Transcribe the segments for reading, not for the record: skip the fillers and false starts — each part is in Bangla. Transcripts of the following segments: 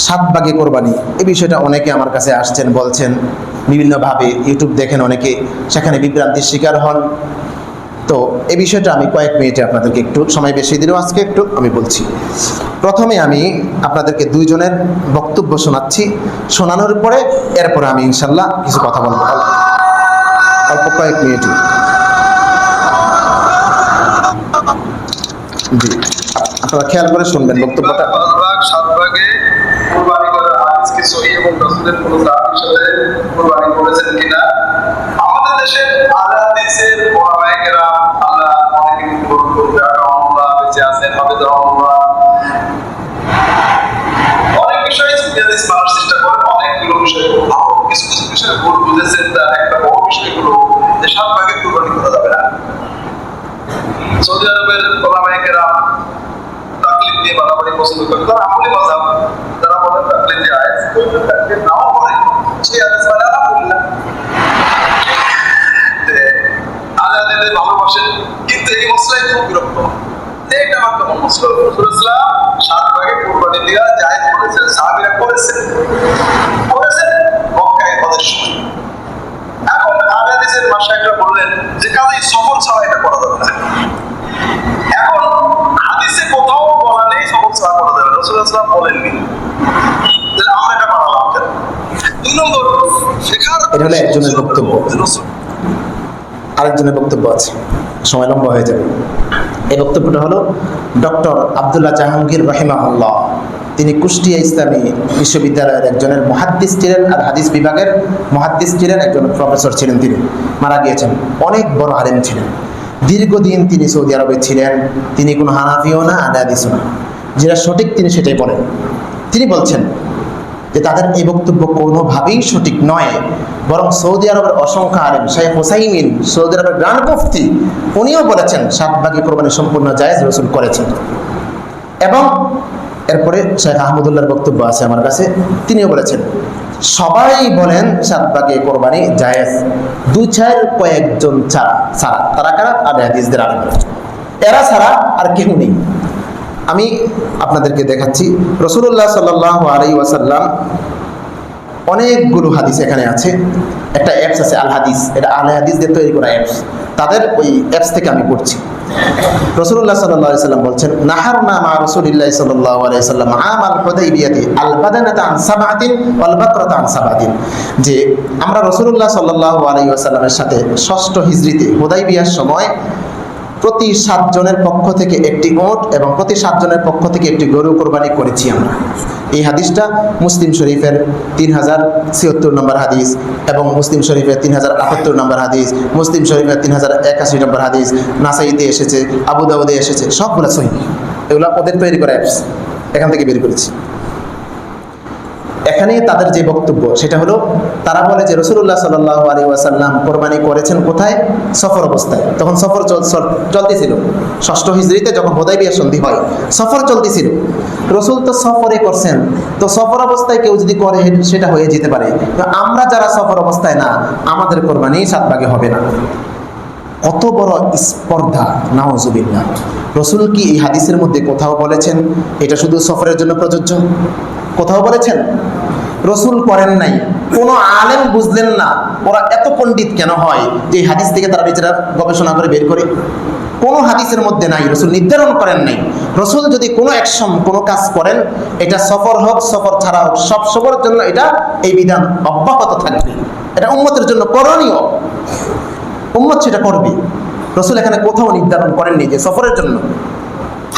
সাত ভাগে কোরবানি, এই বিষয়টা অনেকে আমার কাছে আসছেন, বলছেন বিভিন্নভাবে, ইউটিউব দেখেন অনেকে, সেখানে বিভ্রান্তির শিকার হন। তো এই বিষয়টা আমি কয়েক মিনিটে আপনাদেরকে, একটু সময় বেশি দিলেও আজকে একটু আমি বলছি। প্রথমে আমি আপনাদেরকে দুইজনের বক্তব্য শোনাচ্ছি, শোনানোর পরে এরপরে আমি ইনশাল্লাহ কিছু কথা বলবো অল্প কয়েক মিনিটে। জি, আপনারা খেয়াল করে শুনবেন বক্তব্যটা। সাত ভাগে কুরবানি করার হাদিস কি সহিহ এবং রাসূলের কোন সাহাবীর সাথে কুরবানি করেছেন কিনা? আমাদের দেশের আহাদিসের ওলামায়ে কেরাম, আল্লাহ অনেকে গ্রহণ করবে, রাহমাতুল্লাহ বেঁচে আছেন, হাফেজাহুল্লাহ, অনেক বিষয় হাদিস মানার চেষ্টা করেন, অনেকগুলো বিষয় কিছু কিছু বিষয় ভুল বুঝেছেন। তার একটা বড় বিষয় হলো যে সাত ভাগে কুরবানি করা যাবে না। সৌদি আরবের ওলামায়ে কেরাম তাকলিদ দিয়ে বাড়াবাড়ি পছন্দ করে, তারা আমলি মাযহাব, যারা বলেন তাকলিদ জায়েজ, তাকলিদ নাও করে সেই হাদিস মানে আলহামদুলিল্লাহ, আল্লাহকে ভালোবাসেন, কিন্তু এই মসলায় খুব বিরক্ত। এইটা আমার কেমন মসলা? রাসূলুল্লাহ সাত ভাগে কুরবানি দেওয়া জায়েজ করেছেন, সাহাবীরা করেছেন মক্কায় হজের সময়। এখন হাদিসের মাশায়েখরা বললেন যে কাজেই সফর ছাড়া এটা করা যাবে না। এখন হাদিসে কোথাও বলা নেই সফর ছাড়া করা যাবে, রাসূলুল্লাহ বলেননি, তাহলে আমরা এটা মানলাম কেন? দুই নম্বর, শেখার এটা হলো একজনের বক্তব্য, আরেকজনের বক্তব্য আছে, সময় লম্বা হয়ে যাবে। এই বক্তব্যটা হলো ডক্টর আব্দুল্লাহ জাহাঙ্গীর রাহিমাহুল্লাহ। তিনি কুষ্টিয়া ইসলামী বিশ্ববিদ্যালয়ের একজনের মুহাদ্দিস ছিলেন, আর হাদিস বিভাগের মুহাদ্দিস ছিলেন, একজন প্রফেসর ছিলেন। তিনি মারা গিয়েছেন, অনেক বড় আলেম ছিলেন। দীর্ঘদিন তিনি সৌদি আরবে ছিলেন। তিনি কোনো হানাফিও না, হাদিসও না, যেটা সঠিক তিনি সেটাই বলেন। তিনি বলছেন যে তাদের এই বক্তব্য কোনোভাবেই সঠিক নয়, বরং সৌদি আরবের অসংখ্য আলেম, শাইখ হোসাইমিন, সৌদি আরবের গ্রান্ড মুফতি, উনিও বলেছেন সাত ভাগে কোরবানি সম্পূর্ণ জায়েজ, রাসূল করেছেন। এবং এরপরে শেখ আহমদুল্লাহর বক্তব্য আছে আমার কাছে, তিনিও বলেছেন সবাই বলেন সাত ভাগে কোরবানি জায়েজ, দু চার কয়েকজন ছাড়া। তারা কারা? আহলে হাদিসদের আলেম, এরা ছাড়া আর কেউ নেই। আমি আপনাদেরকে দেখাচ্ছি, রাসূলুল্লাহ সাল্লাল্লাহু আলাইহি ওয়াসাল্লাম, অনেকগুলো হাদিস এখানে আছে। একটা অ্যাপস আছে আল হাদিস, এটা আহলে হাদিসদের তৈরি করা অ্যাপস, তাদের ওই অ্যাপস থেকে আমি পড়ছি। রাসূলুল্লাহ সাল্লাল্লাহু আলাইহি ওয়াসাল্লাম বলছেন, নাহারনা মা রাসূলিল্লাহি সাল্লাল্লাহু আলাইহি ওয়াসাল্লাম আমাল হুদাইবিয়াতি আল বাদানাতা আন সাবআতিন ওয়াল বাকরাতা আন সাবআতিন, যে আমরা রাসূলুল্লাহ সাল্লাল্লাহু আলাইহি ওয়াসাল্লামের সাথে 6ষ্ঠ হিজরিতে হুদাইবিয়ার সময় প্রতি 7 জনের পক্ষ থেকে একটি ওট এবং প্রতি 7 জনের পক্ষ থেকে একটি গরু কোরবানি করেছি আমরা। এই হাদিসটা মুসলিম শরীফের 3076 নম্বর হাদিস, এবং মুসলিম শরীফের 3078 নম্বর হাদিস, মুসলিম শরীফের 3081 নম্বর হাদিস, নাসাইতে এসেছে, আবু দাউদে এসেছে, সবগুলো সহিহ। এগুলো ওদের তৈরি করা অ্যাপস, এখান থেকে বের করেছি। এখানে তাদের যে বক্তব্য সেটা হলো, তারা বলে যে রাসূলুল্লাহ সাল্লাল্লাহু আলাইহি ওয়াসাল্লাম কোরবানি করেছেন কোথায়? সফর অবস্থায়। তখন সফর চলতেছিল, 6ষ্ঠ হিজরিতে যখন হুদাইবিয়া সন্ধি হয়, সফর চলতেছিল। রাসূল তো সফরে করছেন, তো সফর অবস্থায় কেউ যদি করে সেটা হয়ে যেতে পারে, তো আমরা যারা সফর অবস্থায় না, আমাদের কোরবানি সাত ভাগে হবে না। কত বড় স্পর্ধা! নাউজুবিল্লাহ। রাসূল কি এই হাদিসের মধ্যে কোথাও বলেছেন এটা শুধু সফরের জন্য প্রযোজ্য? কোথাও বলেছেন? রাসূল করেন নাই। কোন আলেম বুঝলেন না ওরা এত পণ্ডিত কেন হয় যে এই হাদিস থেকে তারা নিজেরা গবেষণা করে বের করে? কোনো হাদিসের মধ্যে নাই, রাসূল নির্ধারণ করেন নাই। রাসূল যদি কোনো অ্যাকশন, কোনো কাজ করেন, এটা সফর হোক, সফর ছাড়া হোক, সব সফরের জন্য এটা এই বিধান অব্যাহত থাকবে। এটা উম্মতের জন্য করণীয়, উম্মত সেটা করবে। রাসূল এখানে কোথাও নির্ধারণ করেননি যে সফরের জন্য।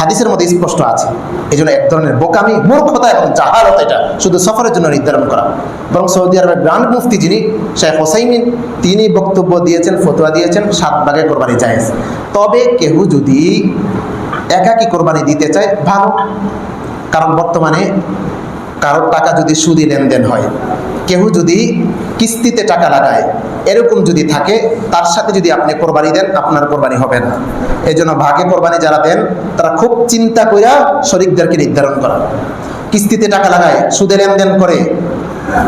হাদিসের মধ্যে স্পষ্ট আছে। এই জন্য এক ধরনের বোকামি, মূর্খতা এবং জাহালত এটা শুধু সফরের জন্য নির্ধারণ করা। বরং সৌদি আরবের গ্রান্ড মুফতি যিনি শাইখ হোসাইমিন, তিনি বক্তব্য দিয়েছেন, ফতোয়া দিয়েছেন সাত ভাগে কোরবানি জায়েজ। তবে কেউ যদি একাকী কোরবানি দিতে চায় ভালো, কারণ বর্তমানে কারোর টাকা যদি সুদি লেনদেন হয়, কেউ যদি কিস্তিতে টাকা লাগায়, এরকম যদি থাকে, তার সাথে যদি আপনি কোরবানি দেন, আপনার কোরবানি হবে না। এই জন্য ভাগে কোরবানি যারা দেন তারা খুব চিন্তা কইরা শরীকদেরকে নির্ধারণ করা। কিস্তিতে টাকা লাগায়, সুদে লেনদেন করে,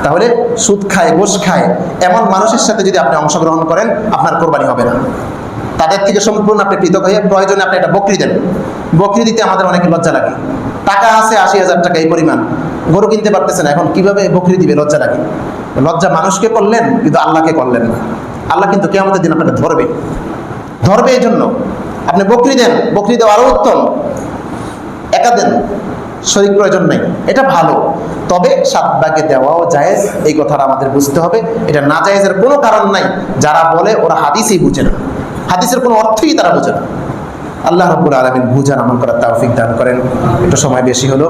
তাহলে সুদ খায়, ঘুষ খায়, এমন মানুষের সাথে যদি আপনি অংশগ্রহণ করেন, আপনার কোরবানি হবে না। তাদের থেকে সম্পূর্ণ আপনি পৃথক হয়ে প্রয়োজনে আপনি একটা বকরি দেন। বকরি দিতে আমাদের অনেক লজ্জা লাগে, টাকা আছে 80,000 টাকা, এই পরিমাণ, গরু কিনতে পারতেছে না, এখন কিভাবে বকরি দিবে? লজ্জা লাগে। লজ্জা মানুষকে করলেন কিন্তু আল্লাহকে করলেন না। আল্লাহ কিন্তু কিয়ামতের দিন আপনাকে ধরবে, ধরবে। এই জন্য আপনি বকরি দেন, বকরি দেওয়া আরো উত্তম, একা দেন, শরীক প্রয়োজন নেই, এটা ভালো। তবে 7 ভাগে দেওয়াও জায়েজ, এই কথাটা আমাদের বুঝতে হবে। এটা না জায়েজের কোনো কারণ নাই। যারা বলে ওরা হাদিসই বুঝে না, হাদিসের কোনো অর্থই তারা বুঝে না। আল্লাহ রাব্বুল আলামিন বুঝার আমল করার তৌফিক দান করেন। একটু সময় বেশি হলো।